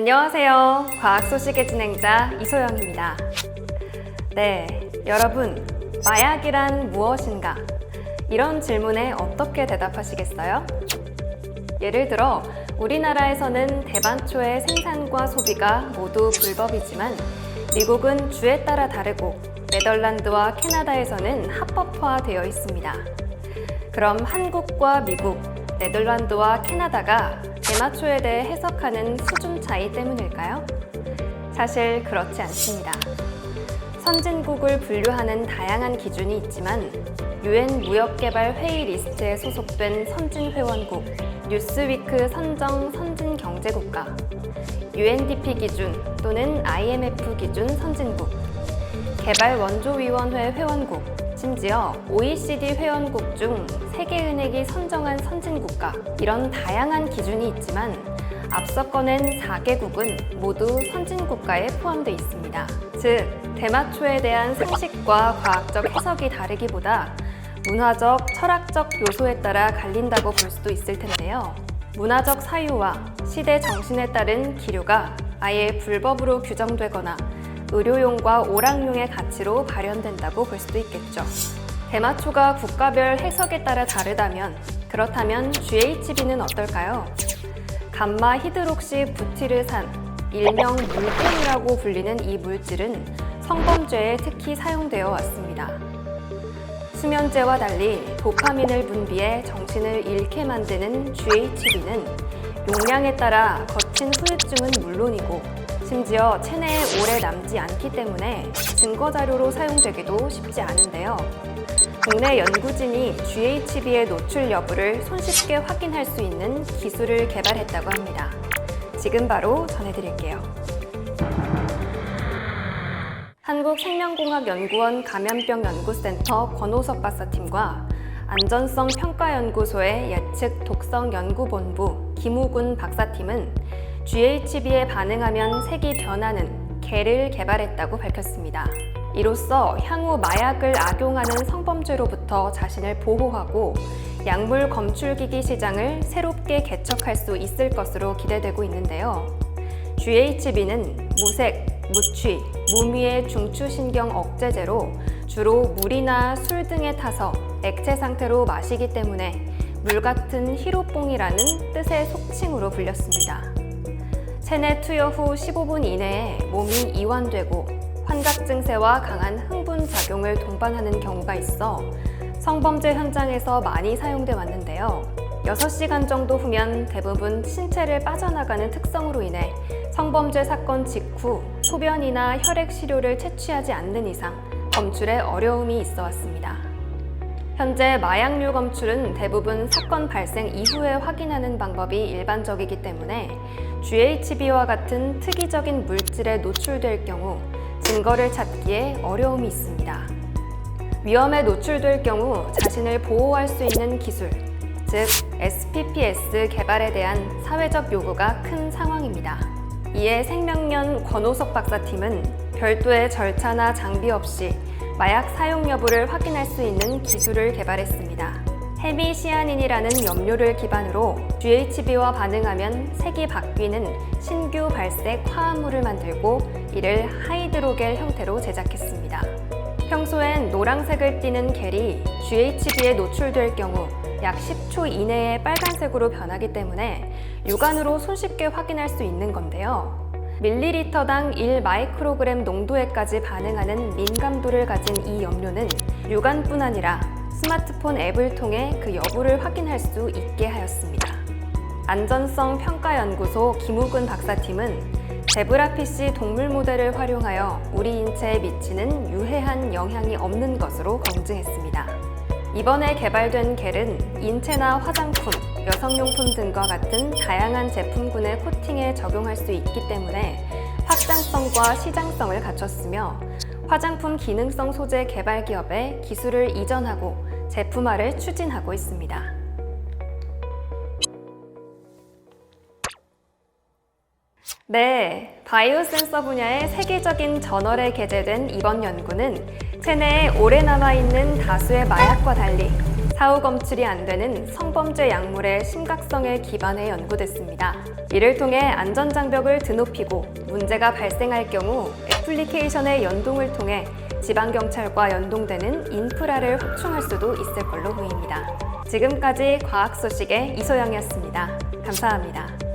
안녕하세요. 과학 소식의 진행자 이소영입니다. 네, 여러분, 마약이란 무엇인가? 이런 질문에 어떻게 대답하시겠어요? 예를 들어, 우리나라에서는 대반초의 생산과 소비가 모두 불법이지만 미국은 주에 따라 다르고 네덜란드와 캐나다에서는 합법화되어 있습니다. 그럼 한국과 미국, 네덜란드와 캐나다가 대마초에 대해 해석하는 수준 차이 때문일까요? 사실 그렇지 않습니다. 선진국을 분류하는 다양한 기준이 있지만 UN 무역개발회의 리스트에 소속된 선진회원국, 뉴스위크 선정 선진경제국가, UNDP 기준 또는 IMF 기준 선진국, 개발원조위원회 회원국, 심지어 OECD 회원국 중 세계은행이 선정한 선진국가, 이런 다양한 기준이 있지만 앞서 꺼낸 4개국은 모두 선진국가에 포함되어 있습니다. 즉, 대마초에 대한 상식과 과학적 해석이 다르기보다 문화적, 철학적 요소에 따라 갈린다고 볼 수도 있을 텐데요. 문화적 사유와 시대 정신에 따른 기류가 아예 불법으로 규정되거나 의료용과 오락용의 가치로 발현된다고 볼 수도 있겠죠. 대마초가 국가별 해석에 따라 다르다면 그렇다면 GHB는 어떨까요? 감마 히드록시 부티르산, 일명 물뱀이라고 불리는 이 물질은 성범죄에 특히 사용되어 왔습니다. 수면제와 달리 도파민을 분비해 정신을 잃게 만드는 GHB는 용량에 따라 거친 후유증은 물론이고 심지어 체내에 오래 남지 않기 때문에 증거자료로 사용되기도 쉽지 않은데요. 국내 연구진이 GHB의 노출 여부를 손쉽게 확인할 수 있는 기술을 개발했다고 합니다. 지금 바로 전해드릴게요. 한국생명공학연구원 감염병연구센터 권호석 박사팀과 안전성평가연구소의 예측 독성연구본부 김우군 박사팀은 GHB에 반응하면 색이 변하는 겔을 개발했다고 밝혔습니다. 이로써 향후 마약을 악용하는 성범죄로부터 자신을 보호하고 약물 검출기기 시장을 새롭게 개척할 수 있을 것으로 기대되고 있는데요. GHB는 무색, 무취, 무미의 중추신경 억제제로 주로 물이나 술 등에 타서 액체 상태로 마시기 때문에 물 같은 희로뽕이라는 뜻의 속칭으로 불렸습니다. 체내 투여 후 15분 이내에 몸이 이완되고 환각 증세와 강한 흥분 작용을 동반하는 경우가 있어 성범죄 현장에서 많이 사용돼 왔는데요. 6시간 정도 후면 대부분 신체를 빠져나가는 특성으로 인해 성범죄 사건 직후 소변이나 혈액 시료를 채취하지 않는 이상 검출에 어려움이 있어 왔습니다. 현재 마약류 검출은 대부분 사건 발생 이후에 확인하는 방법이 일반적이기 때문에 GHB와 같은 특이적인 물질에 노출될 경우 증거를 찾기에 어려움이 있습니다. 위험에 노출될 경우 자신을 보호할 수 있는 기술, 즉 SPPS 개발에 대한 사회적 요구가 큰 상황입니다. 이에 생명연 권호석 박사팀은 별도의 절차나 장비 없이 마약 사용 여부를 확인할 수 있는 기술을 개발했습니다. 헤미시아닌이라는 염료를 기반으로 GHB와 반응하면 색이 바뀌는 신규 발색 화합물을 만들고 이를 하이드로겔 형태로 제작했습니다. 평소엔 노란색을 띠는 겔이 GHB에 노출될 경우 약 10초 이내에 빨간색으로 변하기 때문에 육안으로 손쉽게 확인할 수 있는 건데요. 밀리리터당 1마이크로그램 농도에까지 반응하는 민감도를 가진 이 염료는 육안뿐 아니라 스마트폰 앱을 통해 그 여부를 확인할 수 있게 하였습니다. 안전성평가연구소 김우근 박사팀은 제브라피쉬 동물 모델을 활용하여 우리 인체에 미치는 유해한 영향이 없는 것으로 검증했습니다. 이번에 개발된 겔은 인체나 화장품, 여성용품 등과 같은 다양한 제품군의 코팅에 적용할 수 있기 때문에 확장성과 시장성을 갖췄으며 화장품 기능성 소재 개발 기업에 기술을 이전하고 제품화를 추진하고 있습니다. 네, 바이오 센서 분야의 세계적인 저널에 게재된 이번 연구는 체내에 오래 남아있는 다수의 마약과 달리 사후 검출이 안 되는 성범죄 약물의 심각성에 기반해 연구됐습니다. 이를 통해 안전장벽을 드높이고 문제가 발생할 경우 애플리케이션의 연동을 통해 지방경찰과 연동되는 인프라를 확충할 수도 있을 걸로 보입니다. 지금까지 과학 소식의 이소영이었습니다. 감사합니다.